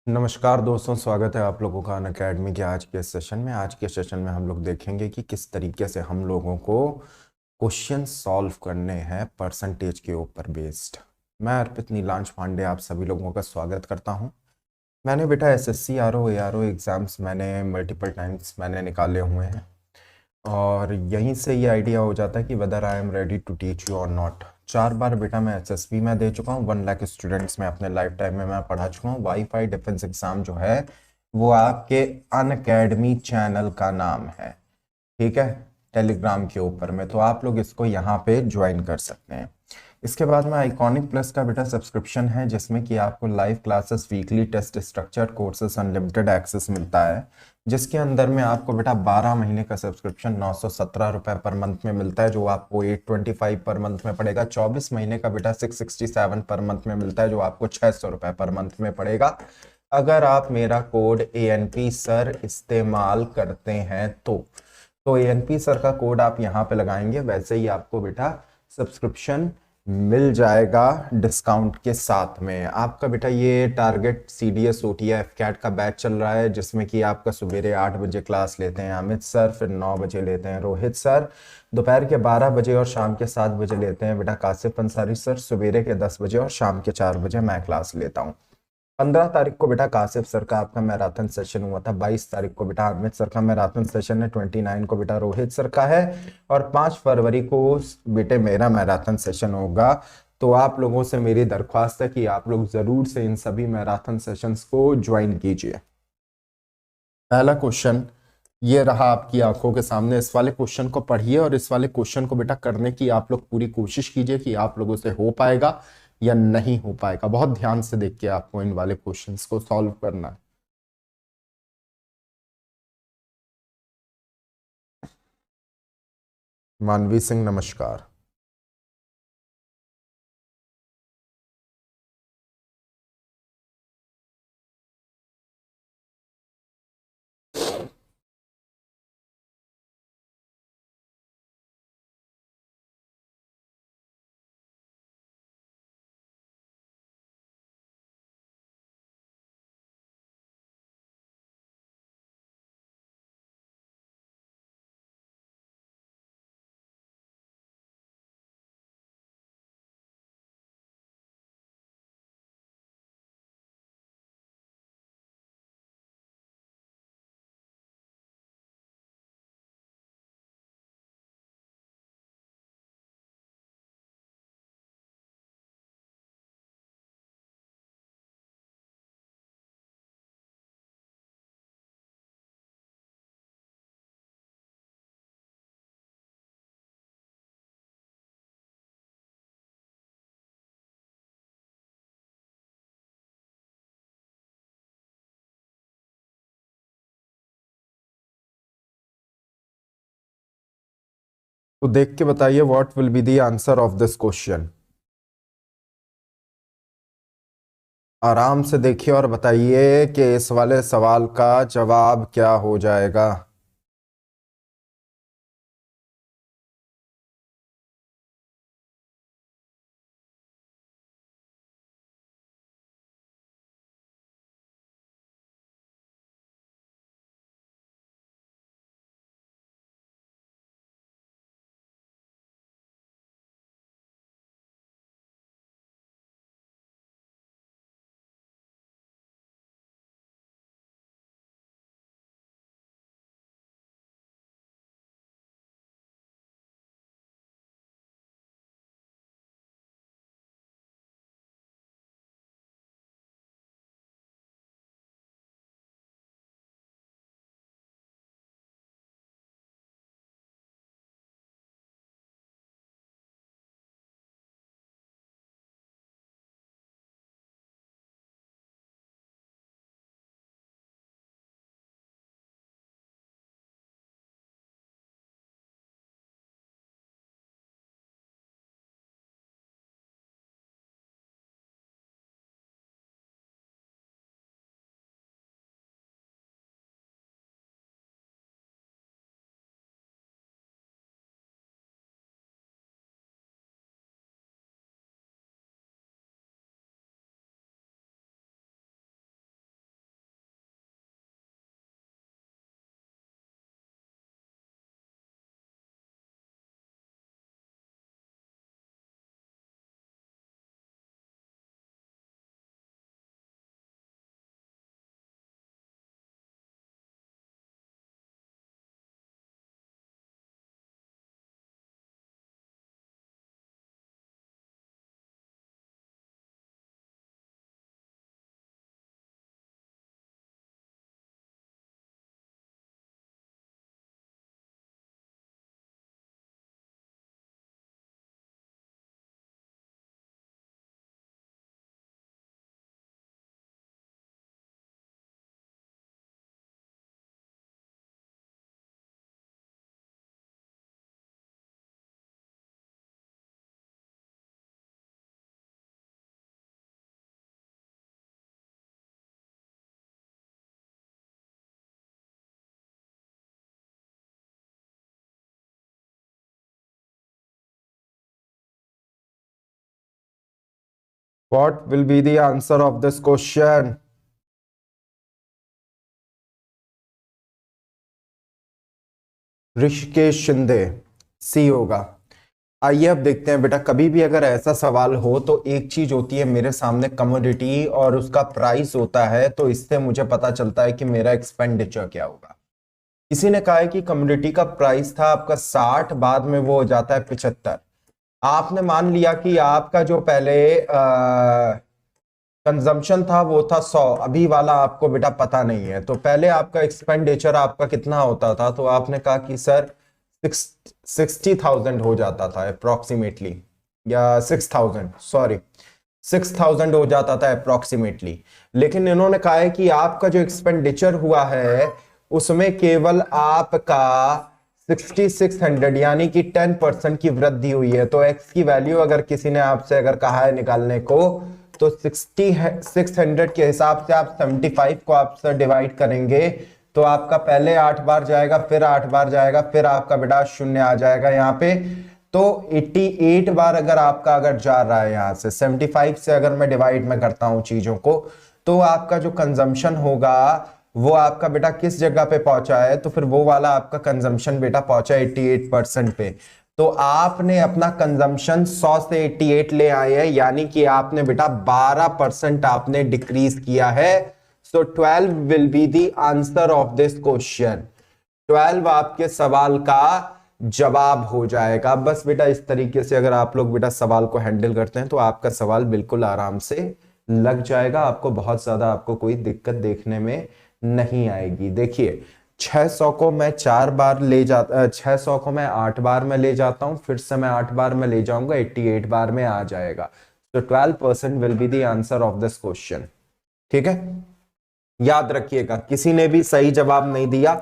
नमस्कार दोस्तों, स्वागत है आप लोगों का अनअकैडमी के आज के सेशन में। आज के सेशन में हम लोग देखेंगे कि किस तरीके से हम लोगों को क्वेश्चन सॉल्व करने हैं परसेंटेज के ऊपर बेस्ड। मैं अर्पित नीलांश पांडे आप सभी लोगों का स्वागत करता हूं। मैंने बेटा एसएससी आरओ एआरओ एग्जाम्स मैंने मल्टीपल टाइम्स मैंने निकाले हुए हैं और यहीं से ये आइडिया हो जाता है कि whether I am ready to teach you और नॉट। 4 बार बेटा मैं एसएसबी में दे चुका हूँ, 1 लाख स्टूडेंट्स में अपने लाइफ टाइम में मैं पढ़ा चुका हूँ। वाईफाई डिफेंस एग्जाम जो है वो आपके अनअकैडमी चैनल का नाम है, ठीक है, टेलीग्राम के ऊपर में। तो आप लोग इसको यहाँ पे ज्वाइन कर सकते हैं। इसके बाद में आइकॉनिक प्लस का बेटा सब्सक्रिप्शन है, जिसमें कि आपको live classes, weekly test, structured courses, unlimited access मिलता है, जिसके अंदर में आपको बेटा 12 महीने का सब्सक्रिप्शन 917 रुपये पर मंथ में मिलता है, जो आपको 825 पर मंथ में पड़ेगा। 24 महीने का बेटा 667 पर मंथ में मिलता है, जो आपको 600 रुपये पर मंथ में पड़ेगा, अगर आप मेरा कोड ANP सर इस्तेमाल करते हैं तो ANP सर का कोड आप यहाँ पे लगाएंगे, वैसे ही आपको बेटा सब्सक्रिप्शन मिल जाएगा डिस्काउंट के साथ में। आपका बेटा ये टारगेट CDS OTA FCAT का बैच चल रहा है, जिसमें कि आपका सवेरे 8 बजे क्लास लेते हैं अमित सर, फिर 9 बजे लेते हैं रोहित सर, दोपहर के 12 बजे और शाम के 7 बजे लेते हैं बेटा कासिफ अंसारी सर, सवेरे के 10 बजे और शाम के 4 बजे मैं क्लास लेता हूँ। 15 तारीख को बेटा कासिफ सर का आपका मैराथन सेशन हुआ था, 22 तारीख को बेटा अमित सर का मैराथन सेशन है, 29 को बेटा रोहित सर का है, और 5 फरवरी को बेटे मेरा मैराथन सेशन होगा। तो आप लोगों से मेरी दरख्वास्त है कि आप लोग जरूर से इन सभी मैराथन सेशंस को ज्वाइन कीजिए। पहला क्वेश्चन ये रहा आपकी आंखों के सामने। इस वाले क्वेश्चन को पढ़िए और इस वाले क्वेश्चन को बेटा करने की आप लोग पूरी कोशिश कीजिए कि आप लोगों से हो पाएगा या नहीं हो पाएगा। बहुत ध्यान से देख के आपको इन वाले क्वेश्चंस को सॉल्व करना है। मानवी सिंह नमस्कार। तो देख के बताइए what will be the answer of this question. आराम से देखिए और बताइए कि इस वाले सवाल का जवाब क्या हो जाएगा। What will be the answer of this question? Rishikesh Shinde सी होगा। आइए अब देखते हैं बेटा, कभी भी अगर ऐसा सवाल हो तो एक चीज होती है मेरे सामने कमोडिटी और उसका प्राइस होता है, तो इससे मुझे पता चलता है कि मेरा एक्सपेंडिचर क्या होगा। किसी ने कहा है कि कमोडिटी का प्राइस था आपका 60, बाद में वो हो जाता है 75। आपने मान लिया कि आपका जो पहले कंजम्पशन था वो था 100, अभी वाला आपको बेटा पता नहीं है, तो पहले आपका एक्सपेंडिचर आपका कितना होता था, तो आपने कहा कि सर 60,000 हो जाता था अप्रोक्सीमेटली, या 6,000, सॉरी 6,000 हो जाता था अप्रोक्सीमेटली। लेकिन इन्होंने कहा है कि आपका जो एक्सपेंडिचर हुआ है उसमें केवल आपका 6,600 यानी कि 10% की वृद्धि हुई है। तो एक्स की वैल्यू अगर किसी ने आपसे अगर कहा है निकालने को, तो 600 के हिसाब से आप 75 को आपसे डिवाइड करेंगे, तो आपका पहले 8 बार जाएगा, फिर 8 बार जाएगा, फिर आपका बेटा शून्य आ जाएगा यहाँ पे। तो 88 बार अगर आपका अगर जा रहा है यहां से 75 से, अगर मैं डिवाइड में करता हूं चीजों को, तो आपका जो कंजम्पशन होगा वो आपका बेटा किस जगह पे पहुंचा है, तो फिर वो वाला आपका कंजम्पशन बेटा पहुंचा 88% पे। तो आपने अपना कंजम्पशन 100 से 88 ले आए हैं, यानी कि आपने बेटा 12% आपने डिक्रीज किया है। सो 12 will be the answer of this question. 12 आपके सवाल का जवाब हो जाएगा। बस बेटा इस तरीके से अगर आप लोग बेटा सवाल को हैंडल करते हैं तो आपका सवाल बिल्कुल आराम से लग जाएगा, आपको बहुत ज्यादा आपको कोई दिक्कत देखने में नहीं आएगी। देखिए 600 को मैं 4 बार ले जाता, 600 को मैं 8 बार में ले जाता हूं, फिर से मैं 8 बार में ले जाऊंगा, 88 बार में आ जाएगा। तो 12% will be the answer of this question. ठीक है, याद रखिएगा, किसी ने भी सही जवाब नहीं दिया,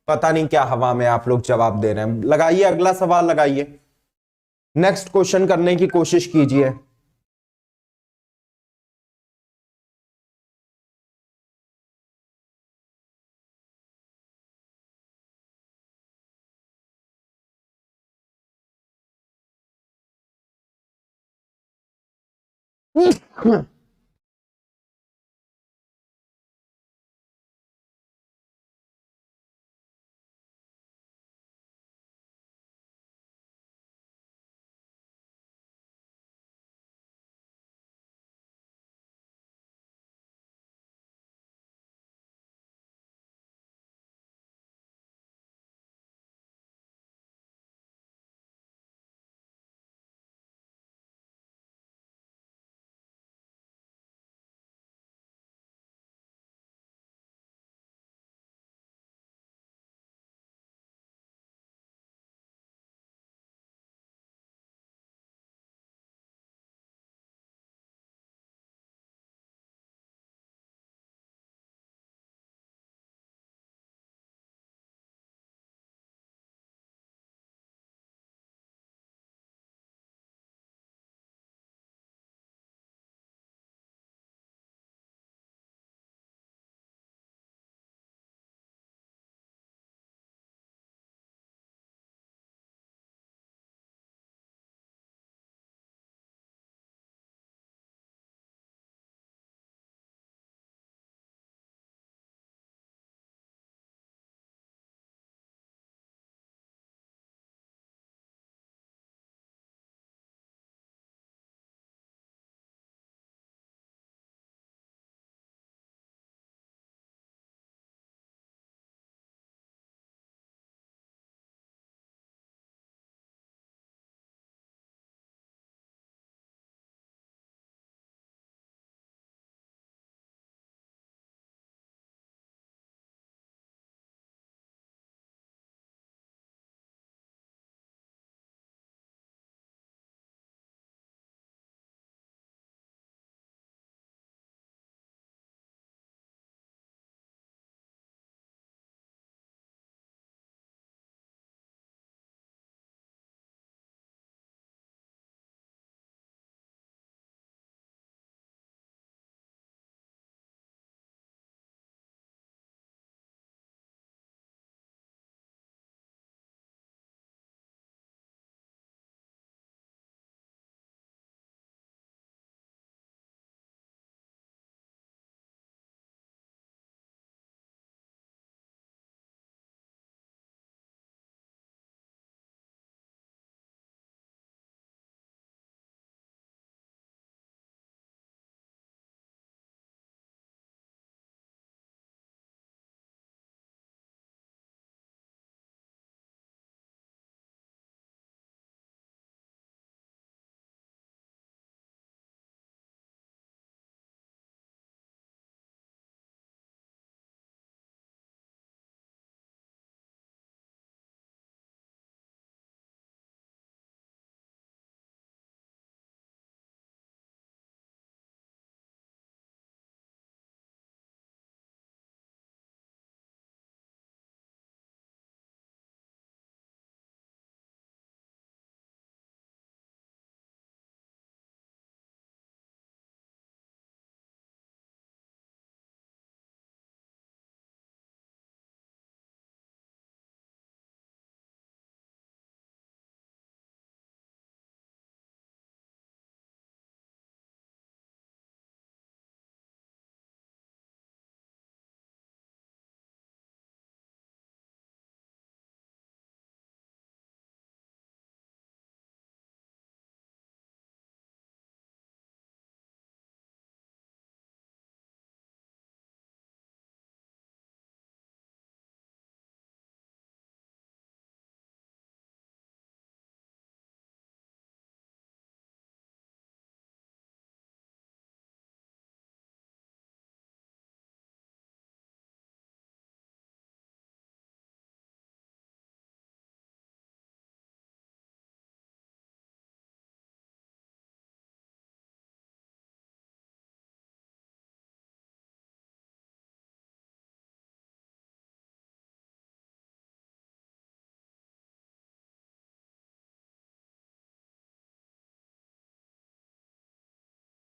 पता नहीं क्या हवा में आप लोग जवाब दे रहे हैं। लगाइए अगला सवाल, लगाइए, नेक्स्ट क्वेश्चन करने की कोशिश कीजिए।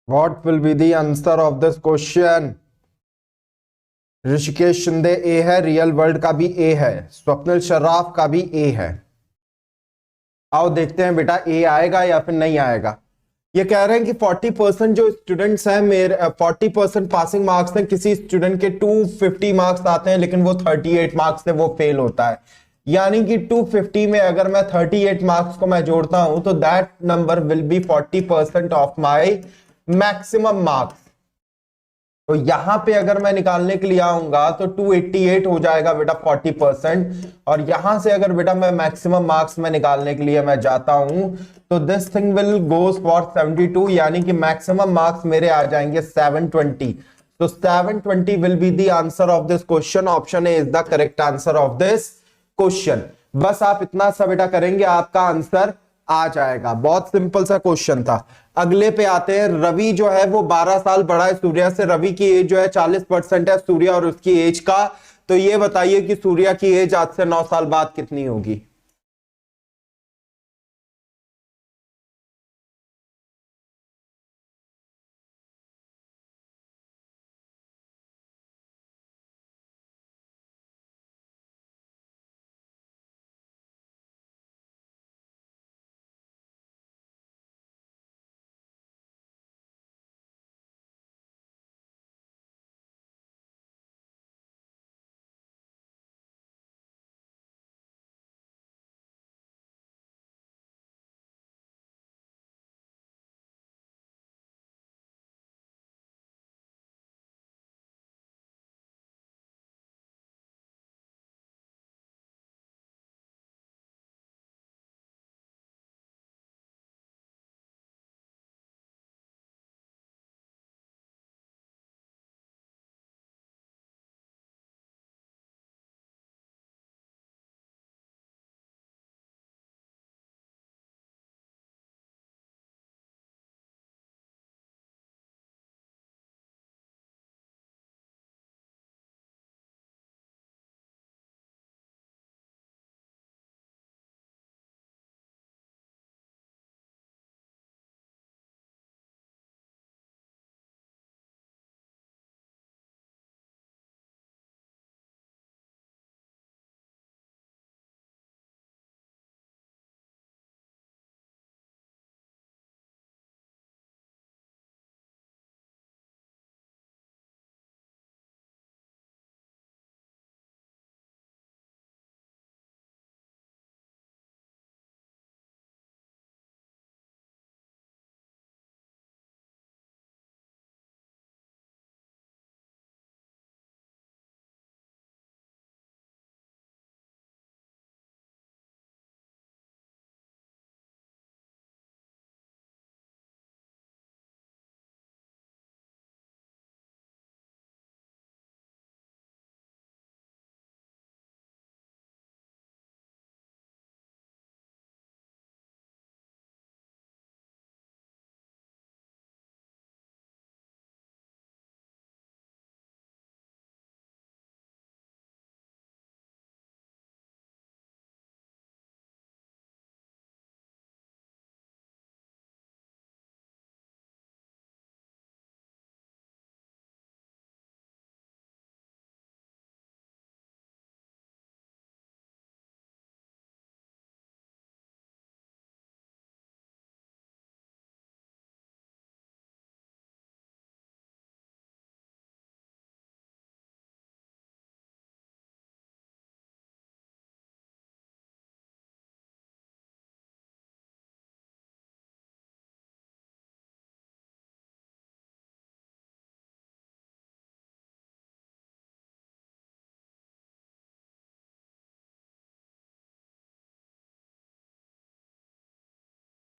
What will be the answer of this question? Rishikesh Shinde ए है, रियल वर्ल्ड का भी ए है, स्वप्निल शर्राफ का भी ए है। आओ देखते हैं बेटा ए आएगा या फिर नहीं आएगा। ये कह रहे हैं कि 40% जो स्टूडेंट्स हैं, मेरे 40% पासिंग मार्क्स हैं, किसी स्टूडेंट के 250 मार्क्स आते हैं लेकिन वो 38 मार्क्स से वो फेल होता है। यानी कि 250 में अगर मैं 38 मार्क्स को मैं जोड़ता हूं तो that number will be 40% of my maximum marks. तो यहां पे अगर मैं निकालने के लिए आऊंगा तो 288 हो जाएगा बेटा 40%। और यहां से अगर बेटा मैं मैक्सिमम मार्क्स में निकालने के लिए मैं जाता हूं तो this thing will goes for 72, यानी कि मैक्सिमम मार्क्स मेरे आ जाएंगे 720। तो 720 will be the answer of this question. Option A is the correct answer of this question. बस आप इतना सा बेटा करेंगे, आपका आंसर आ जाएगा। बहुत सिंपल सा क्वेश्चन था। अगले पे आते हैं। रवि जो है वो 12 साल बड़ा है सूर्या से। रवि की एज जो है 40% है सूर्या और उसकी एज का। तो ये बताइए कि सूर्या की एज आज से 9 साल बाद कितनी होगी?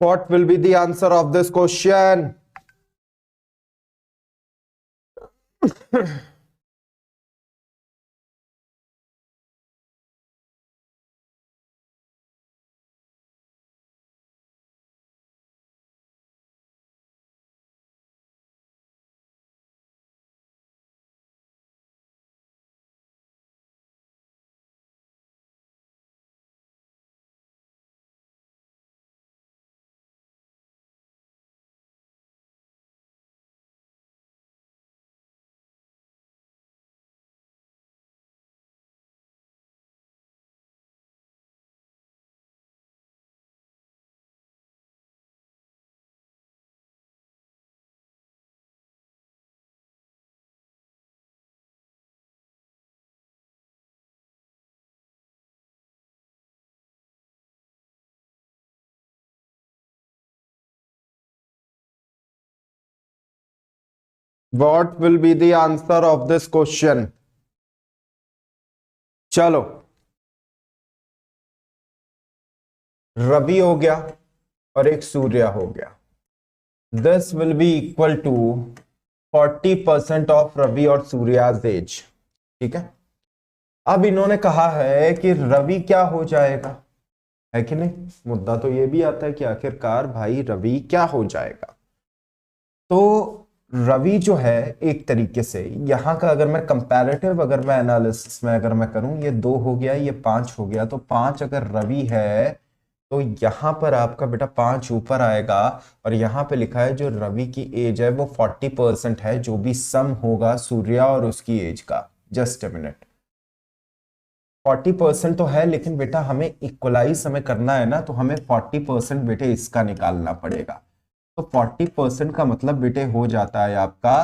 What will be the answer of this question? What will be the answer of this question? चलो, रवि हो गया और एक सूर्य हो गया। This will be equal to 40% of Ravi और सूर्याज एज। ठीक है। अब इन्होंने कहा है कि रवि क्या हो जाएगा, है कि नहीं? मुद्दा तो ये भी आता है कि आखिरकार भाई रवि क्या हो जाएगा। तो रवि जो है, एक तरीके से यहां का अगर मैं कंपैरेटिव, अगर मैं एनालिसिस में अगर मैं करूं, ये 2 हो गया, ये 5 हो गया, तो 5 अगर रवि है तो यहां पर आपका बेटा 5 ऊपर आएगा। और यहां पे लिखा है जो रवि की एज है वो 40% है, जो भी सम होगा सूर्या और उसकी एज का। Just a minute. 40% तो है, लेकिन बेटा हमें इक्वलाइज हमें करना है ना, तो हमें 40% बेटे इसका निकालना पड़ेगा। तो 40% का मतलब बेटे हो जाता है आपका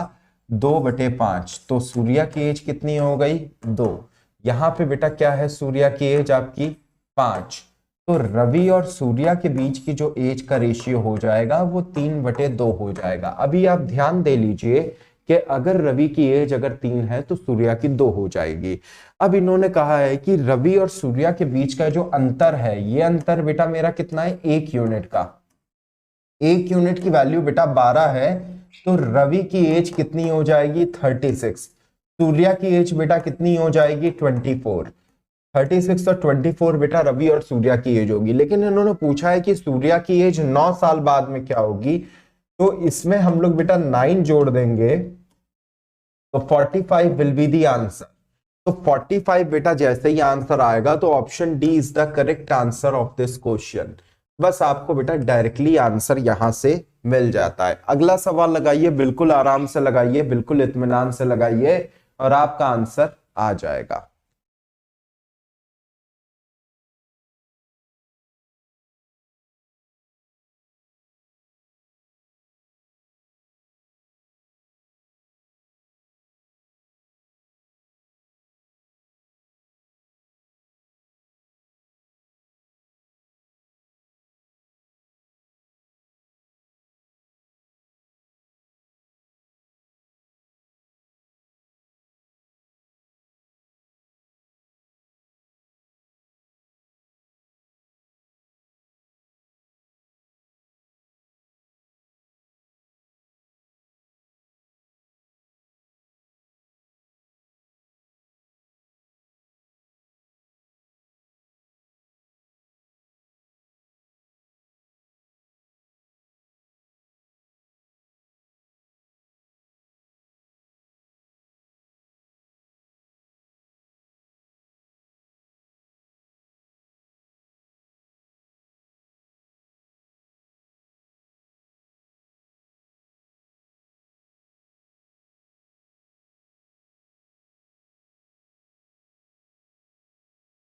2/5। तो सूर्या की एज कितनी हो गई? 2। यहां पे बेटा क्या है? सूर्या की एज आपकी 5। तो रवि और सूर्या के बीच की जो एज का रेशियो हो जाएगा वो 3/2 हो जाएगा। अभी आप ध्यान दे लीजिए कि अगर रवि की एज अगर 3 है तो सूर्या की 2 हो जाएगी। अब इन्होंने कहा है कि रवि और सूर्या के बीच का जो अंतर है, ये अंतर बेटा मेरा कितना है? 1 यूनिट का। 1 यूनिट की वैल्यू बेटा 12 है। तो रवि की एज कितनी हो जाएगी? 36। सूर्या की एज बेटा कितनी हो जाएगी? 24। 36 और 24 बेटा रवि और सूर्या की एज होगी। लेकिन इन्होंने पूछा है कि सूर्या की एज 9 साल बाद में क्या होगी, तो इसमें हम लोग बेटा 9 जोड़ देंगे, तो 45 विल बी दी आंसर। तो 45 बेटा जैसे ही आंसर आएगा तो option D is the correct answer of this question. बस आपको बेटा डायरेक्टली आंसर यहां से मिल जाता है। अगला सवाल लगाइए, बिल्कुल आराम से लगाइए, बिल्कुल इत्मीनान से लगाइए, और आपका आंसर आ जाएगा।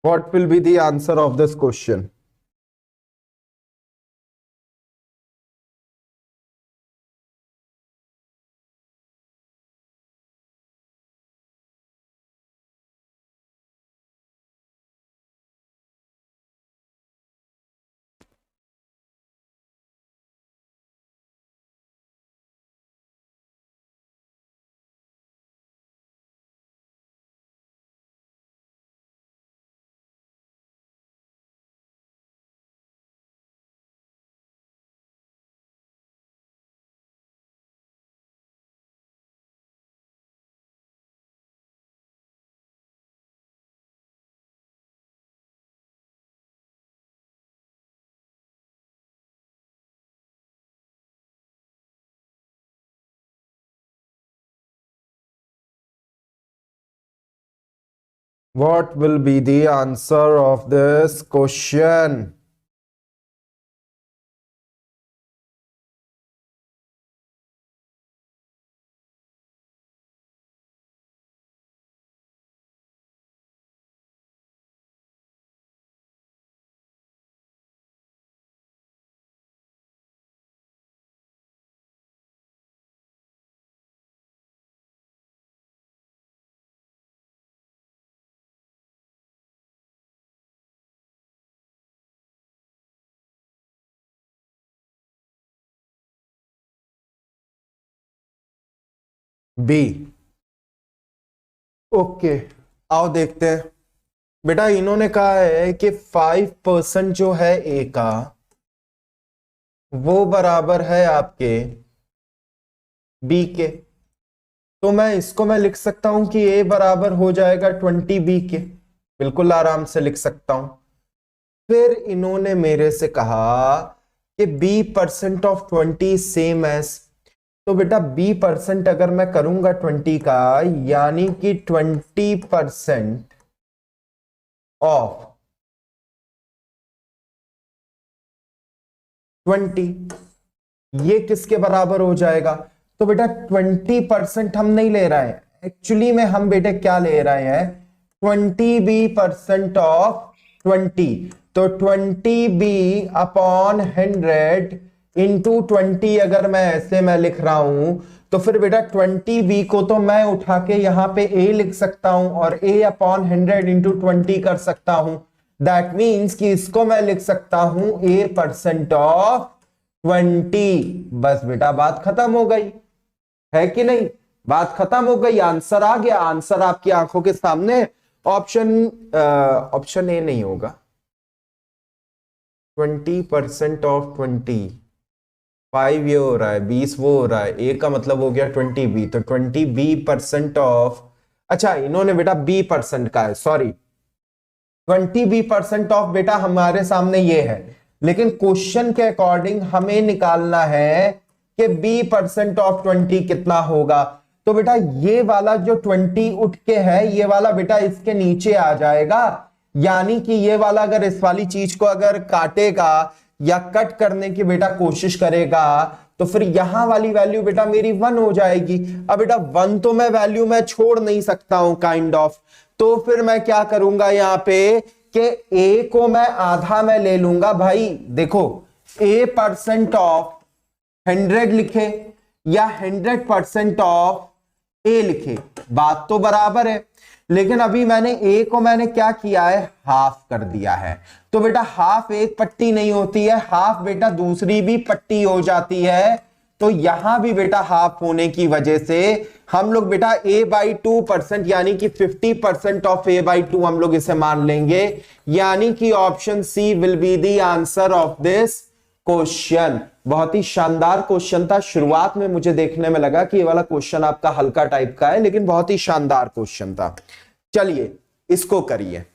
What will be the answer of this question? What will be the answer of this question? B. Okay, आओ देखते हैं। बेटा इन्होंने कहा है कि 5% जो है ए का वो बराबर है आपके बी के। तो मैं इसको मैं लिख सकता हूं कि ए बराबर हो जाएगा 20 बी के, बिल्कुल आराम से लिख सकता हूं। फिर इन्होंने मेरे से कहा कि B percent of 20 same age. तो बेटा बी परसेंट अगर मैं करूंगा 20 का, यानी कि 20% ऑफ 20, ये किसके बराबर हो जाएगा? तो बेटा 20% हम नहीं ले रहे हैं, एक्चुअली में हम बेटे क्या ले रहे हैं, 20 बी परसेंट ऑफ 20। तो 20 बी अपॉन 100 इंटू 20, अगर मैं ऐसे मैं लिख रहा हूं, तो फिर बेटा 20 बी को तो मैं उठा के यहां पे ए लिख सकता हूं और ए अपॉन 100 इंटू 20 कर सकता हूं। दैट मीन्स कि इसको मैं लिख सकता हूं A% ऑफ 20। बस बेटा बात खत्म हो गई, है कि नहीं? बात खत्म हो गई, आंसर आ गया, आंसर आपकी आंखों के सामने। ऑप्शन ऑप्शन ए नहीं होगा। 20% ऑफ 20, 5 ये हो रहा है, 20 वो हो रहा है, ए का मतलब हो गया 20 बी, तो 20 बी परसेंट ऑफ, अच्छा इन्होंने बेटा बी परसेंट का है, सॉरी, 20 बी परसेंट ऑफ बेटा हमारे सामने ये है, लेकिन क्वेश्चन के अकॉर्डिंग हमें निकालना है कि B% ऑफ 20 कितना होगा। तो बेटा ये वाला जो 20 उठ के है, ये वाला बेटा इसके नीचे आ जाएगा, यानी कि ये वाला अगर इस वाली चीज को अगर काटेगा या कट करने की बेटा कोशिश करेगा, तो फिर यहां वाली वैल्यू बेटा मेरी 1 हो जाएगी। अब बेटा 1 तो मैं वैल्यू मैं छोड़ नहीं सकता हूं काइंड ऑफ, तो फिर मैं क्या करूंगा यहां पे कि ए को मैं आधा मैं ले लूंगा। भाई देखो, A% ऑफ 100 लिखे या 100% ऑफ ए लिखे, बात तो बराबर है, लेकिन अभी मैंने ए को मैंने क्या किया है, हाफ कर दिया है। तो बेटा हाफ एक पट्टी नहीं होती है, हाफ बेटा दूसरी भी पट्टी हो जाती है। तो यहां भी बेटा हाफ होने की वजह से हम लोग बेटा A/2% यानी कि 50% ऑफ A/2 हम लोग इसे मान लेंगे, यानी कि option C will be the answer of this question. बहुत ही शानदार क्वेश्चन था, शुरुआत में मुझे देखने में लगा कि ये वाला क्वेश्चन आपका हल्का टाइप का है, लेकिन बहुत ही शानदार क्वेश्चन था। चलिए इसको करिए।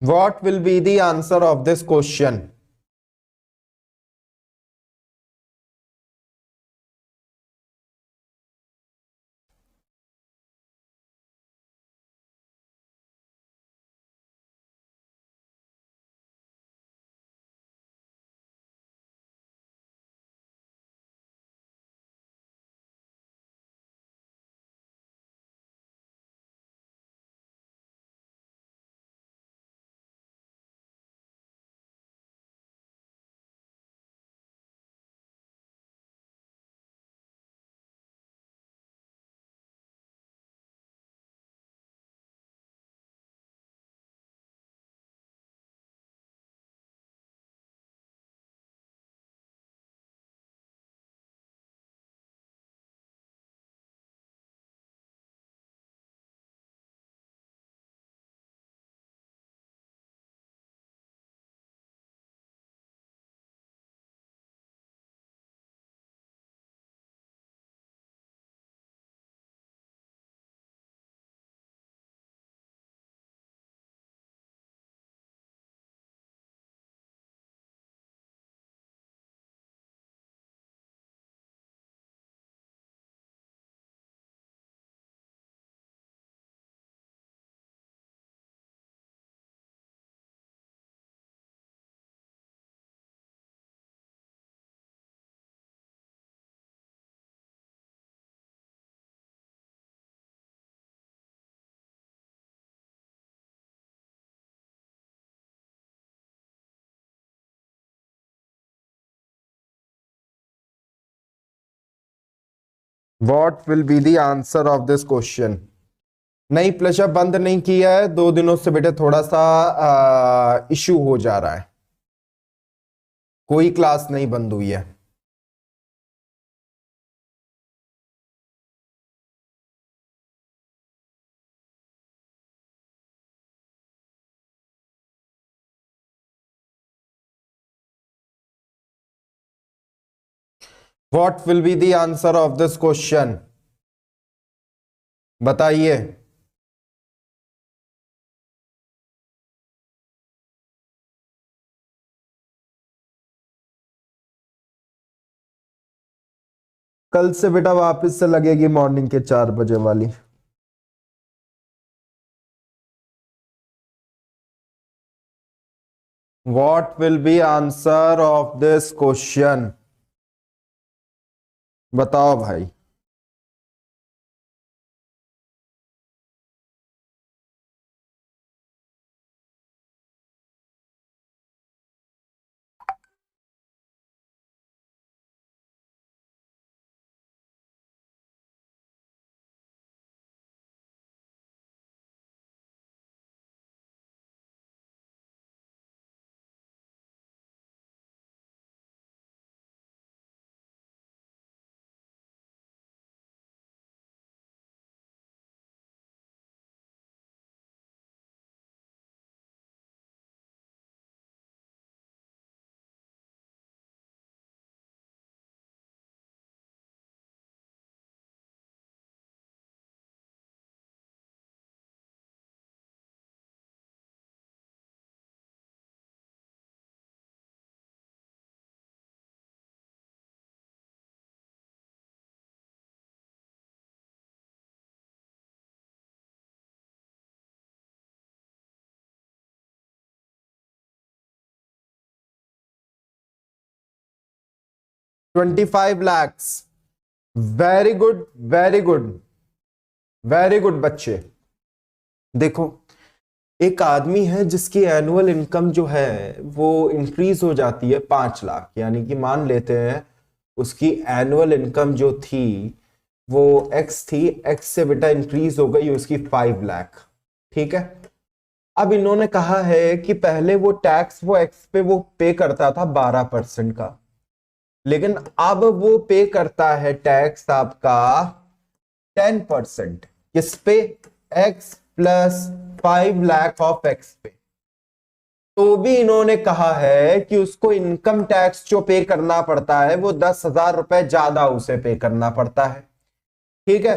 What will be the answer of this question? What will be the answer of this question. नहीं, प्लेजर बंद नहीं किया है, 2 दिनों से बेटे थोड़ा सा इश्यू हो जा रहा है, कोई क्लास नहीं बंद हुई है। What will be the answer of this question, बताइए। कल से बेटा वापस से लगेगी मॉर्निंग के 4 बजे वाली। What will B answer of this question, बताओ भाई। $25 lakhs। Very good, very good, very good बच्चे। देखो, एक आदमी है जिसकी एनुअल इनकम जो है वो इंक्रीज हो जाती है 5 लाख, यानी कि मान लेते हैं उसकी एनुअल इनकम जो थी वो एक्स थी, एक्स से बेटा इंक्रीज हो गई उसकी 5 लाख। ठीक है, अब इन्होंने कहा है कि पहले वो टैक्स वो एक्स पे वो पे करता था 12% का, लेकिन अब वो पे करता है टैक्स आपका 10%। किस पे? X plus 5 lakh of x पे। तो भी इन्होंने कहा है कि उसको इनकम टैक्स जो पे करना पड़ता है वो 10,000 रुपए ज्यादा उसे पे करना पड़ता है। ठीक है,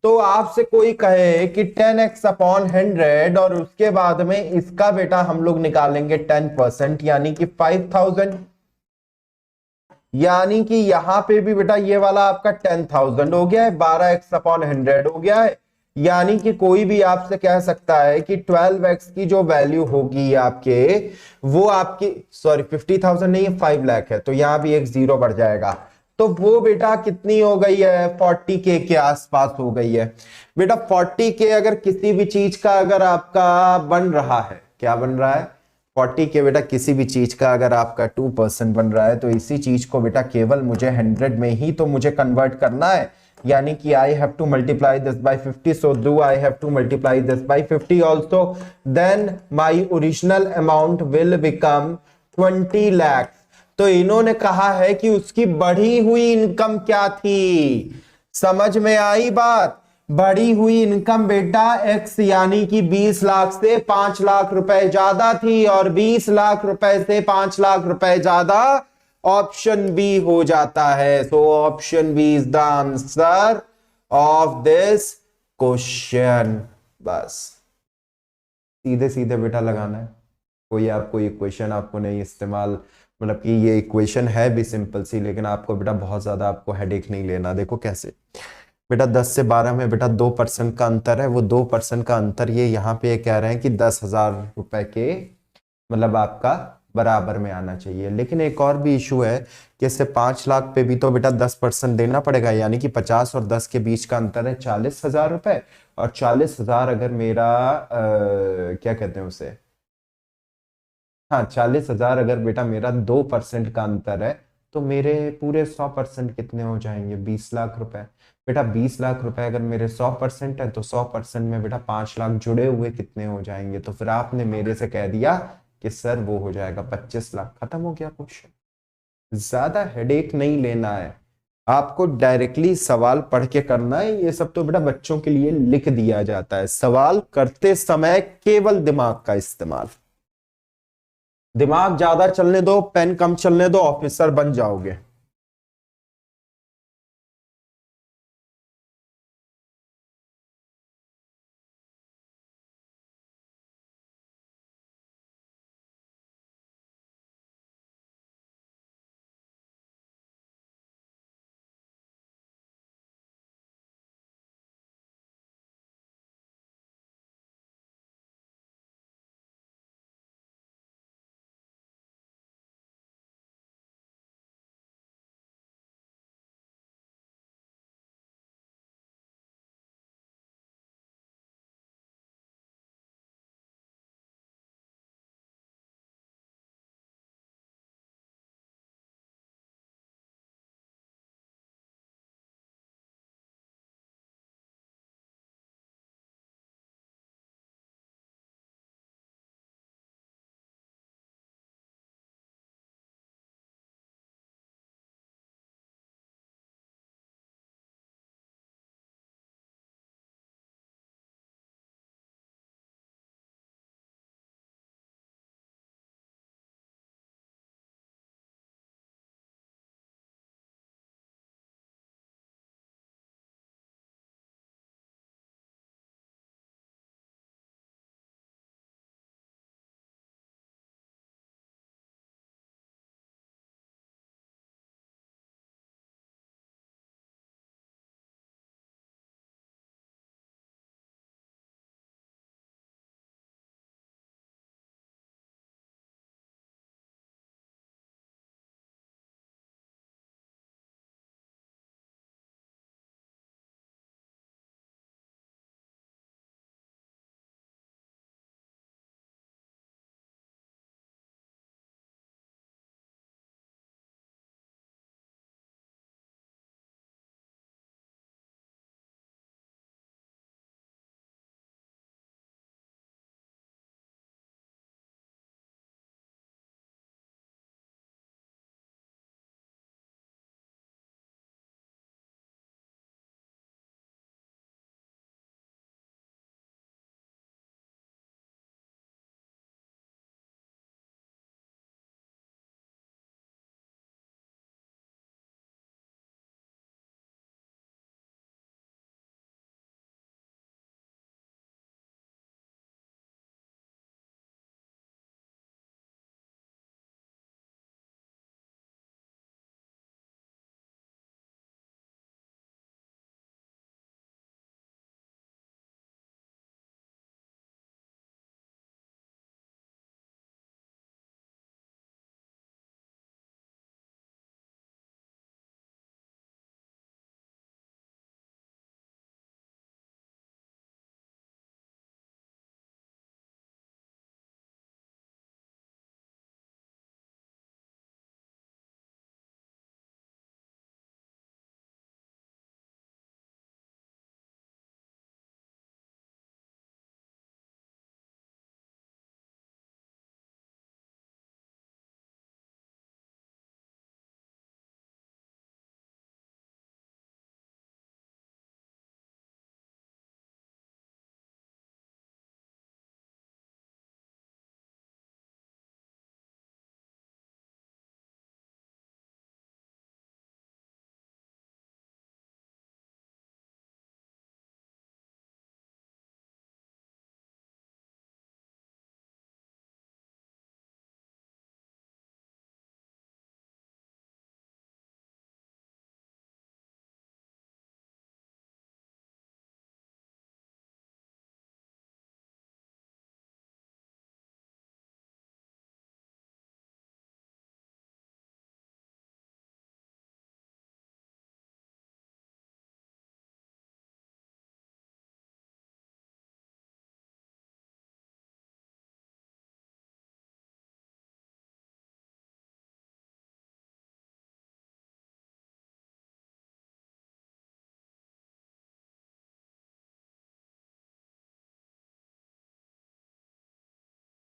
तो आपसे कोई कहे कि 10x/100 और उसके बाद में इसका बेटा हम लोग निकालेंगे 10%, यानी कि 5,000, यानी कि यहां पे भी बेटा ये वाला आपका 10,000 हो गया है, 12x/100 हो गया है। यानी कि कोई भी आपसे कह सकता है कि 12x की जो वैल्यू होगी आपके, वो आपकी, सॉरी 50,000 नहीं है, 5 लाख है, तो यहां भी एक जीरो बढ़ जाएगा, तो वो बेटा कितनी हो गई है? 40K के आसपास हो गई है। बेटा 40K अगर किसी भी चीज का अगर आपका बन रहा है, क्या बन रहा है? 40K बेटा किसी भी चीज का अगर आपका 2% बन रहा है, तो इसी चीज को बेटा केवल मुझे 100 में ही तो मुझे कन्वर्ट करना है, यानी कि I have to multiply this by 50, so do I have to multiply this by 50 also, then my original amount will become 20 lakh. तो इन्होंने कहा है कि उसकी बढ़ी हुई इनकम क्या थी, समझ में आई बात? बढ़ी हुई इनकम बेटा एक्स, यानी कि 20 लाख से 5 लाख रुपए ज्यादा थी, और 20 लाख रुपए से 5 लाख रुपए ज्यादा ऑप्शन बी हो जाता है। So option B is the answer of this question. बस सीधे सीधे बेटा लगाना है, कोई आपको इक्वेशन आपको नहीं इस्तेमाल, मतलब कि ये इक्वेशन है भी सिंपल सी, लेकिन आपको बेटा बहुत ज्यादा आपको हेडेक नहीं लेना। देखो कैसे बेटा, 10 से 12 में बेटा 2% का अंतर है, वो 2% का अंतर ये यहाँ पे कह रहे हैं कि 10,000 रुपए के मतलब आपका बराबर में आना चाहिए। लेकिन एक और भी इशू है कि इससे 5 लाख पे भी तो बेटा 10% देना पड़ेगा, यानी कि 50 और 10 के बीच का अंतर है 40,000 रुपए, और 40,000 अगर मेरा क्या कहते हैं उसे, हाँ 40,000 अगर बेटा मेरा 2% का अंतर है, तो मेरे पूरे 100% कितने हो जाएंगे? 20 लाख रुपए। बेटा 20 लाख रुपए अगर मेरे 100% है तो 100% में बेटा 5 लाख जुड़े हुए कितने हो जाएंगे? तो फिर आपने मेरे से कह दिया कि सर वो हो जाएगा 25 लाख। खत्म हो गया क्वेश्चन। ज्यादा हेडेक नहीं लेना है आपको, डायरेक्टली सवाल पढ़ के करना है। ये सब तो बेटा बच्चों के लिए लिख दिया जाता है। सवाल करते समय केवल दिमाग का इस्तेमाल। दिमाग ज्यादा चलने दो, पेन कम चलने दो, ऑफिसर बन जाओगे।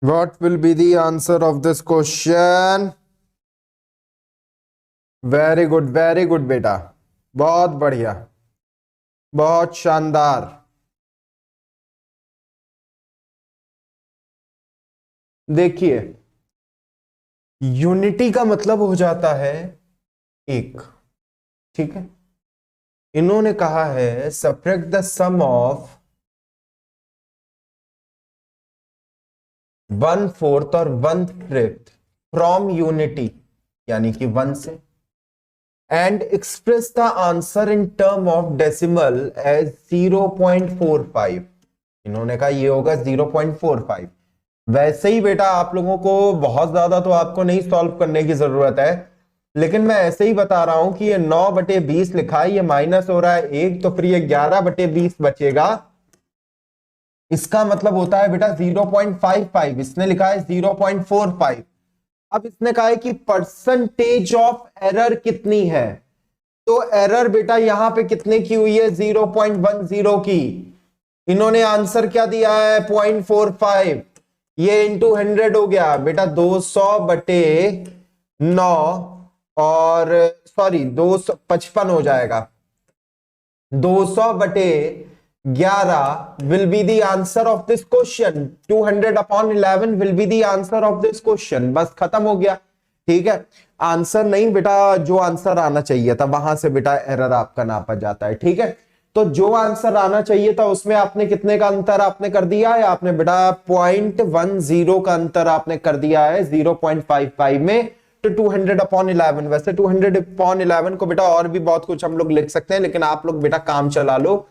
What will be the answer of this question? Very good बेटा, बहुत बढ़िया, बहुत शानदार। देखिए, यूनिटी का मतलब हो जाता है एक, ठीक है। इन्होंने कहा है सब्ट्रैक्ट द सम ऑफ 1/4 और 1/5 फ्रॉम यूनिटी, यानी कि 1 से, and express the answer in term of decimal as 0.45। इन्होंने कहा ये होगा 0.45। वैसे ही बेटा आप लोगों को बहुत ज्यादा तो आपको नहीं सॉल्व करने की जरूरत है, लेकिन मैं ऐसे ही बता रहा हूं कि ये 9/20 लिखा है, ये माइनस हो रहा है 1, तो फिर ये 11/20 बचेगा। इसका मतलब होता है बेटा 0.55, इसने लिखा है 0.45। अब इसने कहा है कि परसेंटेज ऑफ एरर कितनी है, तो एरर बेटा यहां पे कितने की हुई है, 0.10 की। इन्होंने आंसर क्या दिया है, 0.45। ये इंटू 100 हो गया बेटा 200/9, और सॉरी 255 हो जाएगा। 200/11 will be the answer of this question. 200/11 will be the answer of this question. बस खत्म हो गया, ठीक है। आंसर नहीं बेटा, जो आंसर आना चाहिए था वहां से बेटा एरर आपका नापा जाता है, ठीक है। तो जो आंसर आना चाहिए था उसमें आपने कितने का अंतर आपने कर दिया है, आपने बेटा 0.10 का अंतर आपने कर दिया है 0.55 में, तो 200/11। वैसे 200/11 को बेटा और भी बहुत कुछ हम लोग लिख सकते हैं, लेकिन आप लोग बेटा काम चला लो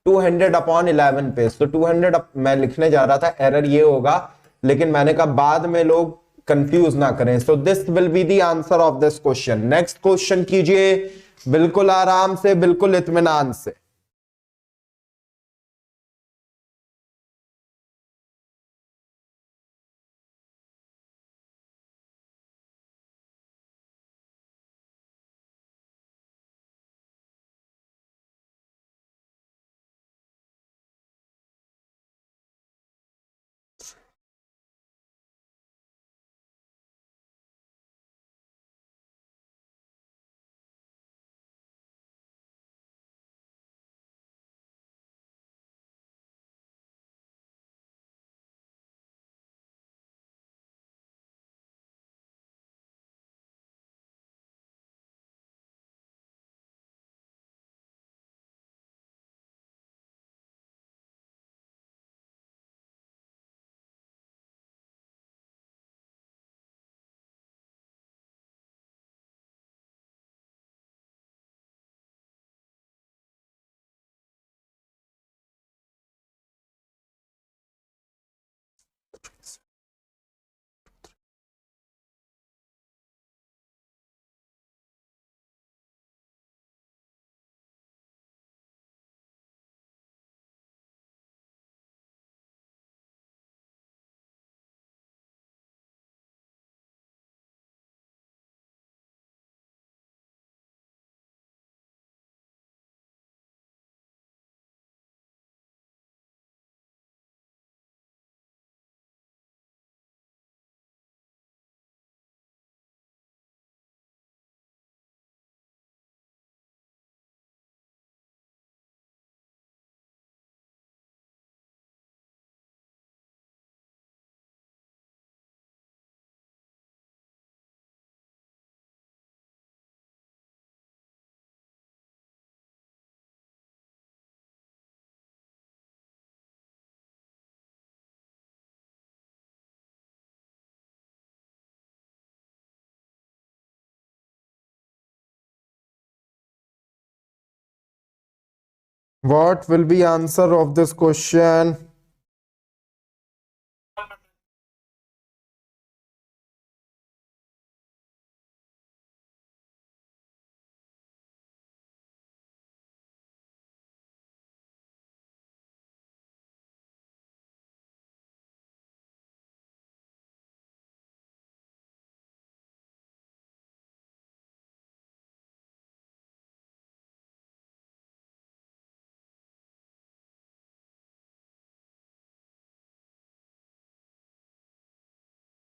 200/11 पे। तो 200 मैं लिखने जा रहा था, एरर ये होगा, लेकिन मैंने कहा बाद में लोग कंफ्यूज ना करें। So this will be the answer of this question. Next question कीजिए, बिल्कुल आराम से, बिल्कुल इत्मीनान से। What will be answer of this question?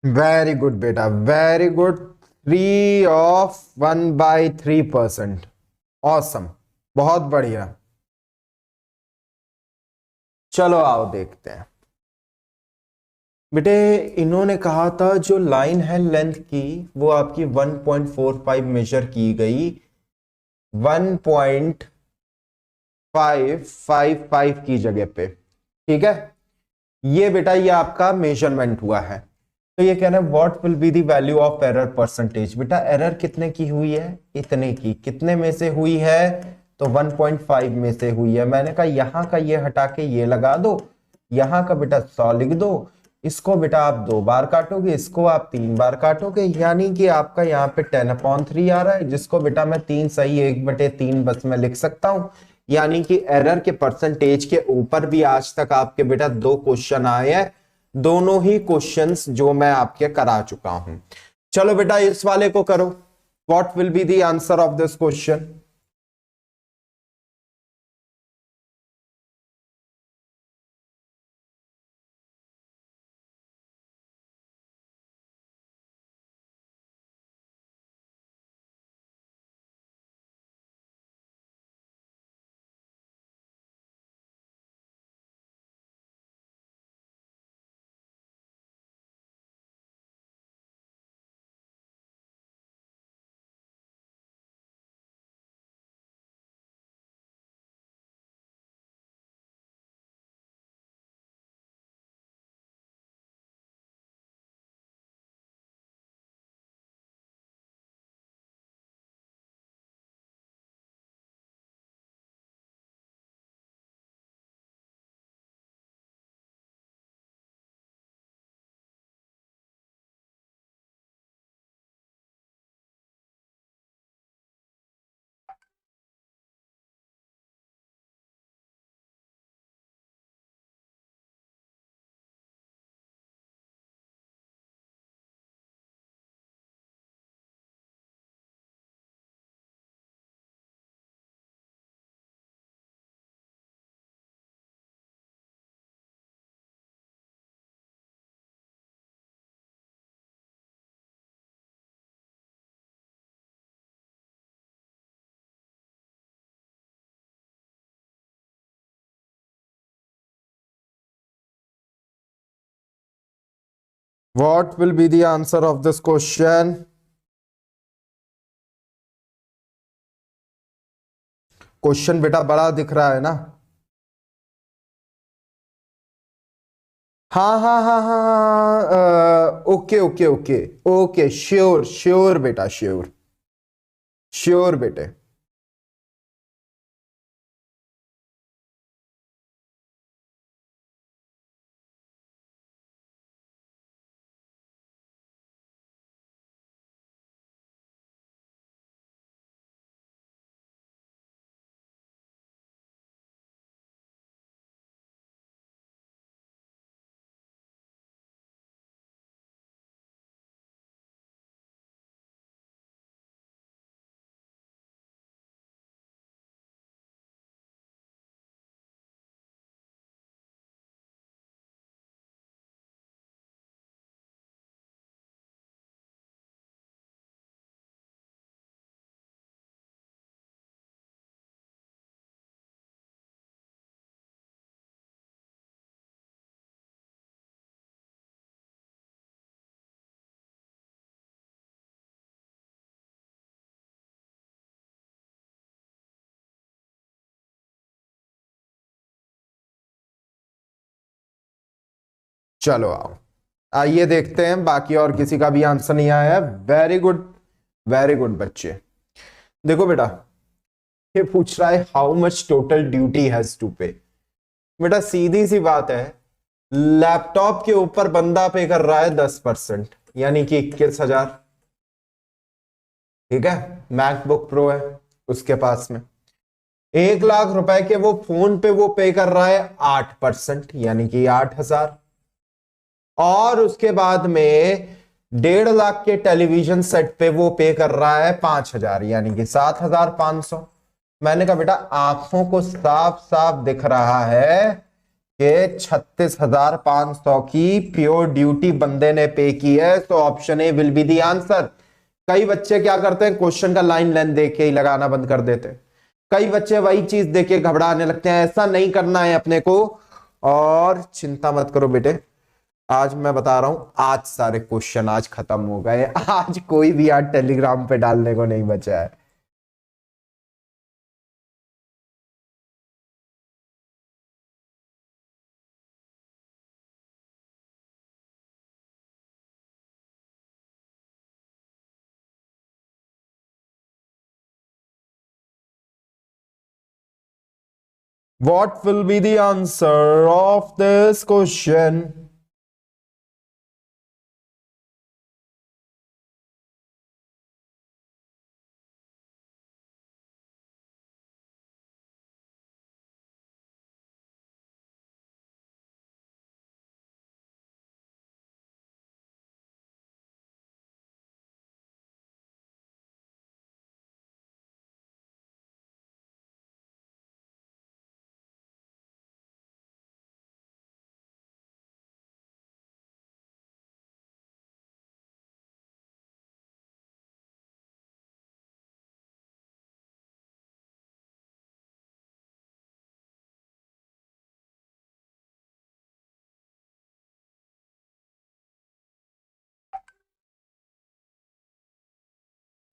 Very good बेटा, वेरी गुड। 3/1/3%। ऑसम, बहुत बढ़िया। चलो आओ देखते हैं बेटे। इन्होंने कहा था जो लाइन है लेंथ की वो आपकी 1.45 मेजर की गई 1.555 की जगह पे, ठीक है। ये बेटा ये आपका मेजरमेंट हुआ है। तो ये कहना है what will be the value of error percentage. बेटा एरर कितने की हुई है, इतने की। कितने में से हुई है, तो 1.5 में से हुई है। मैंने कहा यहां का ये हटा के ये लगा दो, यहां का बेटा 100 लिख दो। इसको बेटा आप 2 बार काटोगे, इसको आप 3 बार काटोगे, यानी कि आपका यहाँ पे 10/3 आ रहा है, जिसको बेटा मैं 3 सही 1/3 बस में लिख सकता हूं। यानी कि एरर के परसेंटेज के ऊपर भी आज तक आपके बेटा 2 क्वेश्चन आए हैं, दोनों ही क्वेश्चंस जो मैं आपके करा चुका हूं। चलो बेटा इस वाले को करो। What will be the answer of this question. What will be the answer of this question. Question बेटा बड़ा दिख रहा है ना। हाँ हाँ हाँ हाँ हाँ, okay okay okay okay, sure sure बेटा, श्योर श्योर बेटे। चलो आओ, आइए देखते हैं बाकी और किसी का भी आंसर नहीं आया है। वेरी गुड, वेरी गुड बच्चे। देखो बेटा ये पूछ रहा है how much total duty has to pay. बेटा सीधी सी बात है, लैपटॉप के ऊपर बंदा पे कर रहा है 10%, यानी कि 21,000, ठीक है। मैकबुक प्रो है उसके पास में। 1 लाख रुपए के वो फोन पे वो पे कर रहा है 8%, यानी कि 8,000। और उसके बाद में 1.5 लाख के टेलीविजन सेट पे वो पे कर रहा है 5,000, यानी कि 7,500। मैंने कहा बेटा आंखों को साफ साफ दिख रहा है कि 36,500 की प्योर ड्यूटी बंदे ने पे की है, तो option A will be the answer. कई बच्चे क्या करते हैं, क्वेश्चन का लाइन लेंथ देख के ही लगाना बंद कर देते हैं। कई बच्चे वही चीज देख के घबराने लगते हैं, ऐसा नहीं करना है अपने को। और चिंता मत करो बेटे, आज मैं बता रहा हूं, आज सारे क्वेश्चन आज खत्म हो गए। आज कोई भी आज टेलीग्राम पे डालने को नहीं बचा है। What will be the answer of this question?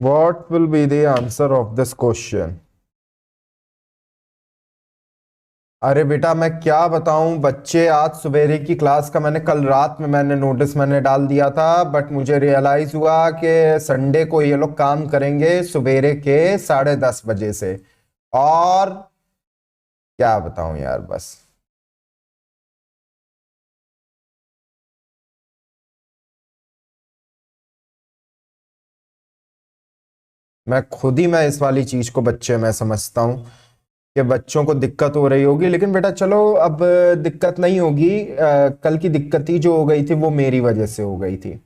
What will be the answer of this question? अरे बेटा मैं क्या बताऊं, बच्चे आज सवेरे की क्लास का मैंने कल रात में मैंने नोटिस मैंने डाल दिया था, बट मुझे रियलाइज हुआ कि संडे को ये लोग काम करेंगे सवेरे के 10:30 बजे से। और क्या बताऊं यार, बस मैं खुद ही मैं इस वाली चीज को बच्चे मैं समझता हूं कि बच्चों को दिक्कत हो रही होगी, लेकिन बेटा चलो अब दिक्कत नहीं होगी। कल की दिक्कत ही जो हो गई थी वो मेरी वजह से हो गई थी।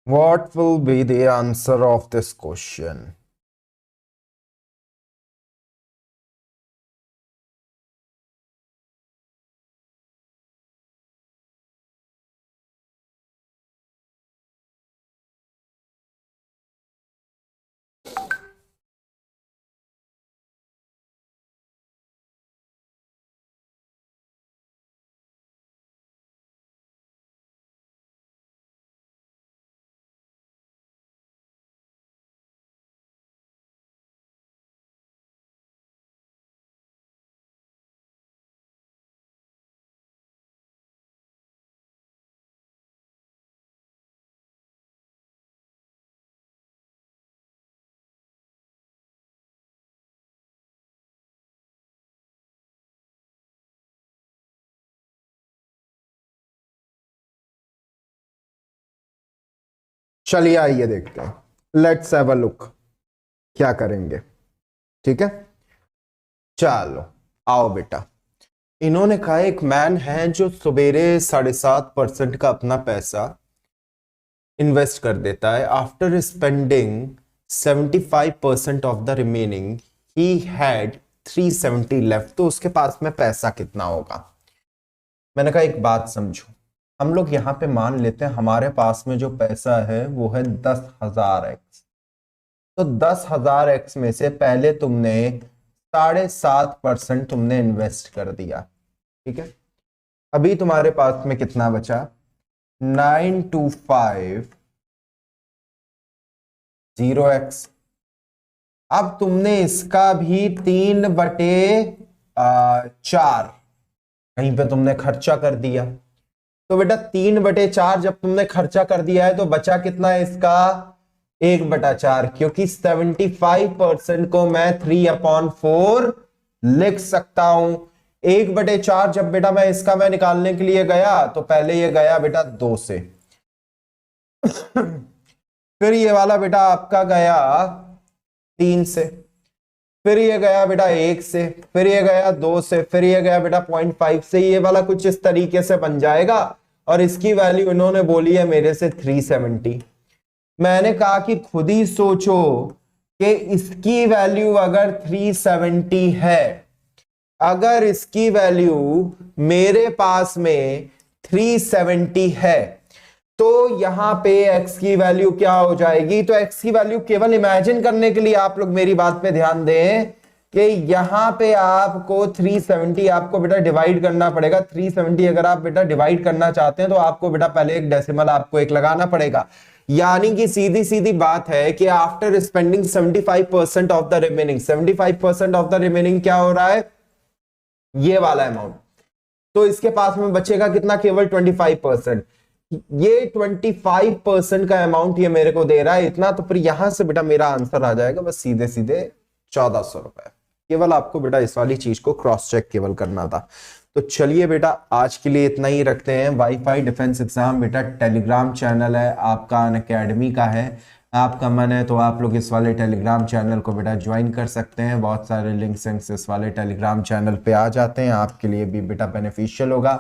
What will be the answer of this question? चलिए आइए देखते हैं, लेट्स हैव अ लुक क्या करेंगे। ठीक है, चलो आओ बेटा। इन्होंने कहा एक मैन है जो सवेरे 7.5% का अपना पैसा इन्वेस्ट कर देता है। After spending 75% of the remaining he had 370 left, तो उसके पास में पैसा कितना होगा। मैंने कहा एक बात समझो, हम लोग यहाँ पे मान लेते हैं हमारे पास में जो पैसा है वो है 10,000x। तो 10,000x में से पहले तुमने 7.5% तुमने इन्वेस्ट कर दिया। ठीक है, अभी तुम्हारे पास में कितना बचा, 925,0x। अब तुमने इसका भी 3/4 कहीं पे तुमने खर्चा कर दिया। तो बेटा 3/4 जब तुमने खर्चा कर दिया है तो बचा कितना है इसका, 1/4, क्योंकि 75% को मैं 3/4 लिख सकता हूं। 1/4 जब बेटा मैं इसका मैं निकालने के लिए गया तो पहले ये गया बेटा 2 से, फिर ये वाला बेटा आपका गया 3 से, फिर ये गया बेटा 1 से, फिर ये गया 2 से, फिर ये गया बेटा 0.5 से। ये वाला कुछ इस तरीके से बन जाएगा और इसकी वैल्यू इन्होंने बोली है मेरे से 370। मैंने कहा कि खुद ही सोचो कि इसकी वैल्यू अगर 370 है, अगर इसकी वैल्यू मेरे पास में 370 है, तो यहां पे x की वैल्यू क्या हो जाएगी? तो x की वैल्यू केवल इमेजिन करने के लिए आप लोग मेरी बात पे ध्यान दें कि यहां पे आपको 370 आपको बेटा डिवाइड करना पड़ेगा। 370 अगर आप बेटा डिवाइड करना चाहते हैं तो आपको बेटा पहले एक डेसिमल आपको एक लगाना पड़ेगा। यानी कि सीधी सीधी बात है कि after spending 75% of the remaining, 75% of the remaining क्या हो रहा है? ये वाला अमाउंट। तो इसके पास में बचेगा कितना? केवल 25%। ये 25% का अमाउंट ये मेरे को दे रहा है इतना, तो फिर यहां से बेटा मेरा आंसर आ जाएगा बस सीधे सीधे 1400 रुपए। केवल आपको बेटा इस वाली चीज को क्रॉस चेक केवल करना था। तो चलिए बेटा आज के लिए इतना ही रखते हैं। वाईफाई डिफेंस एग्जाम बेटा टेलीग्राम चैनल है आपका, अनअकैडमी का है। आपका मन है तो आप लोग इस वाले टेलीग्राम चैनल को बेटा ज्वाइन कर सकते हैं। बहुत सारे लिंक्स इस वाले टेलीग्राम चैनल पे आ जाते हैं, आपके लिए भी बेटा बेनिफिशियल होगा।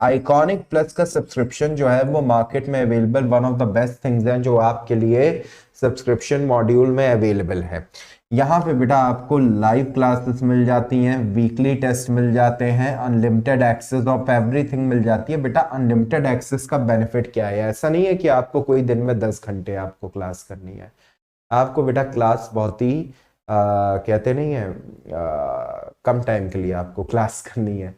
आइकॉनिक प्लस का सब्सक्रिप्शन जो है वो मार्केट में available one of the best things हैं जो आपके लिए सब्सक्रिप्शन मॉड्यूल में अवेलेबल है। यहाँ पे बेटा आपको लाइव क्लासेस मिल जाती हैं, वीकली टेस्ट मिल जाते हैं, अनलिमिटेड एक्सेस ऑफ एवरीथिंग मिल जाती है। बेटा अनलिमिटेड एक्सेस का बेनिफिट क्या है? ऐसा नहीं है कि आपको कोई दिन में 10 घंटे आपको क्लास करनी है। आपको बेटा क्लास बहुत ही कहते नहीं है कम टाइम के लिए आपको क्लास करनी है,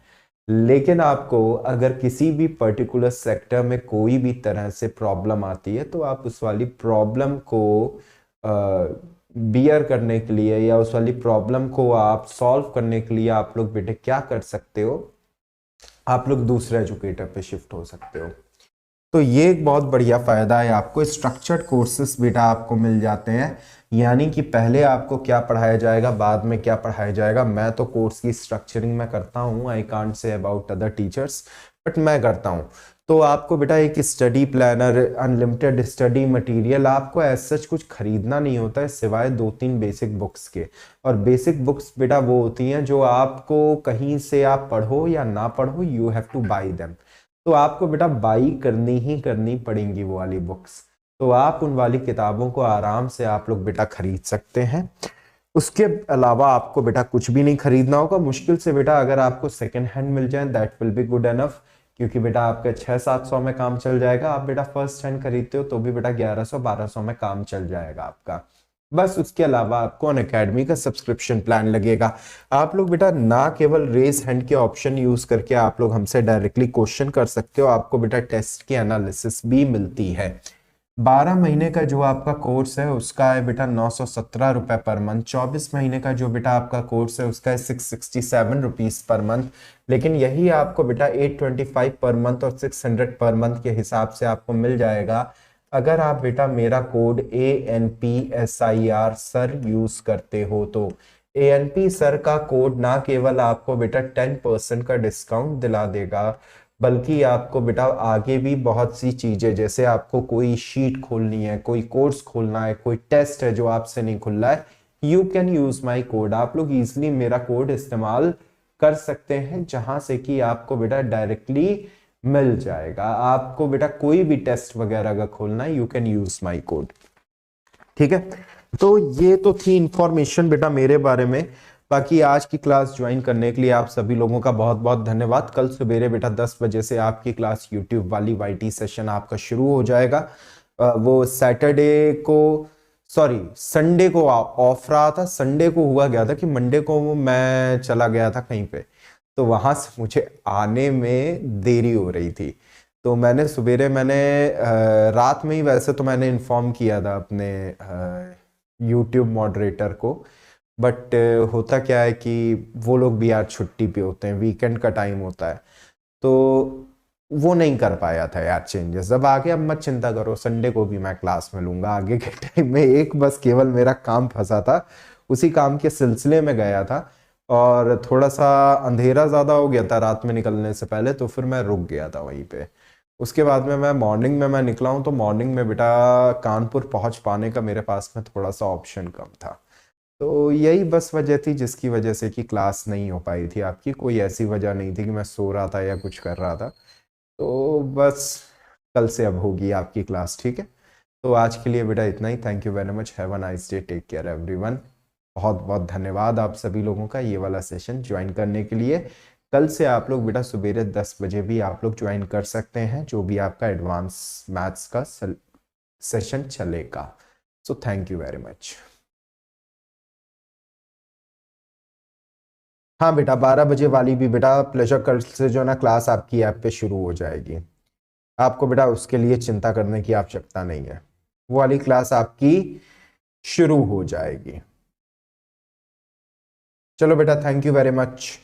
लेकिन आपको अगर किसी भी पर्टिकुलर सेक्टर में कोई भी तरह से प्रॉब्लम आती है तो आप उस वाली प्रॉब्लम को बियर करने के लिए या उस वाली प्रॉब्लम को आप सॉल्व करने के लिए आप लोग बेटे क्या कर सकते हो? आप लोग दूसरे एजुकेटर पे शिफ्ट हो सकते हो। तो ये एक बहुत बढ़िया फायदा है आपको। स्ट्रक्चर्ड कोर्सेस बेटा आपको मिल जाते हैं, यानी कि पहले आपको क्या पढ़ाया जाएगा, बाद में क्या पढ़ाया जाएगा। मैं तो कोर्स की स्ट्रक्चरिंग में करता हूँ, I can't say about other teachers, but मैं करता हूँ। तो आपको बेटा एक study planner, unlimited study material, आपको ऐसा सच कुछ खरीदना नहीं होता है सिवाय 2-3 बेसिक बुक्स के। और बेसिक बुक्स बेटा वो होती हैं जो आपको कहीं से आप पढ़ो या ना पढ़ो, you have two by them. तो आपको बेटा बाई करनी ही करनी पड़ेंगी वो वाली बुक्स। तो आप उन वाली किताबों को आराम से आप लोग बेटा खरीद सकते हैं। उसके अलावा आपको बेटा कुछ भी नहीं खरीदना होगा। मुश्किल से बेटा अगर आपको सेकेंड हैंड मिल जाए that will be good enough, क्योंकि बेटा आपका 600-700 में काम चल जाएगा। आप बेटा फर्स्ट हैंड खरीदते हो तो भी बेटा 1100-1200 में काम चल जाएगा आपका। बस उसके अलावा आपको अनअकैडमी का सब्सक्रिप्शन प्लान लगेगा। आप लोग बेटा ना केवल रेज हैंड के ऑप्शन यूज करके आप लोग हमसे डायरेक्टली क्वेश्चन कर सकते हो, आपको बेटा टेस्ट की एनालिसिस भी मिलती है। 12 महीने का जो आपका कोर्स है उसका है बेटा 917 रुपए पर मंथ। 24 महीने का जो बेटा आपका कोर्स है उसका है 667 रुपीज पर मंथ। लेकिन यही आपको बेटा 825 पर मंथ और 600 पर मंथ के हिसाब से आपको मिल जाएगा अगर आप बेटा मेरा कोड ANPSIR सर यूज करते हो। तो ANP सर का कोड ना केवल आपको बेटा 10% का डिस्काउंट दिला देगा, बल्कि आपको बेटा आगे भी बहुत सी चीजें, जैसे आपको कोई शीट खोलनी है, कोई कोर्स खोलना है, कोई टेस्ट है जो आपसे नहीं खुल रहा है, you can use my code. आप लोग इजिली मेरा कोड इस्तेमाल कर सकते हैं, जहां से कि आपको बेटा डायरेक्टली मिल जाएगा। आपको बेटा कोई भी टेस्ट वगैरह का खोलना है, you can use my code. ठीक है, तो ये तो थी इंफॉर्मेशन बेटा मेरे बारे में। बाकी आज की क्लास ज्वाइन करने के लिए आप सभी लोगों का बहुत बहुत धन्यवाद। कल सवेरे बेटा 10 बजे से आपकी क्लास यूट्यूब वाली YT सेशन आपका शुरू हो जाएगा। वो सैटरडे को, सॉरी संडे को ऑफ रहा था। संडे को हुआ गया था कि मंडे को मैं चला गया था कहीं पे, तो वहां से मुझे आने में देरी हो रही थी। तो मैंने सवेरे रात में ही वैसे तो मैंने इन्फॉर्म किया था अपने यूट्यूब मॉडरेटर को, बट होता क्या है कि वो लोग भी यार छुट्टी पे होते हैं, वीकेंड का टाइम होता है, तो वो नहीं कर पाया था यार चेंजेस। अब आगे अब मत चिंता करो, संडे को भी मैं क्लास में लूंगा आगे के टाइम में। एक बस केवल मेरा काम फंसा था, उसी काम के सिलसिले में गया था और थोड़ा सा अंधेरा ज़्यादा हो गया था रात में निकलने से पहले, तो फिर मैं रुक गया था वहीं पे। उसके बाद में मैं मॉर्निंग में मैं निकला हूँ, तो मॉर्निंग में बेटा कानपुर पहुंच पाने का मेरे पास में थोड़ा सा ऑप्शन कम था। तो यही बस वजह थी जिसकी वजह से कि क्लास नहीं हो पाई थी आपकी, कोई ऐसी वजह नहीं थी कि मैं सो रहा था या कुछ कर रहा था। तो बस कल से अब होगी आपकी क्लास, ठीक है। तो आज के लिए बेटा इतना ही। Thank you very much, have a nice day, take care everyone. बहुत बहुत धन्यवाद आप सभी लोगों का ये वाला सेशन ज्वाइन करने के लिए। कल से आप लोग बेटा सवेरे 10 बजे भी आप लोग ज्वाइन कर सकते हैं, जो भी आपका एडवांस मैथ्स का सेशन चलेगा। So thank you very much. हाँ बेटा, 12 बजे वाली भी बेटा प्लेजर कल से जो है ना क्लास आपकी ऐप पे शुरू हो जाएगी। आपको बेटा उसके लिए चिंता करने की आवश्यकता नहीं है, वो वाली क्लास आपकी शुरू हो जाएगी। चलो बेटा, थैंक यू वेरी मच।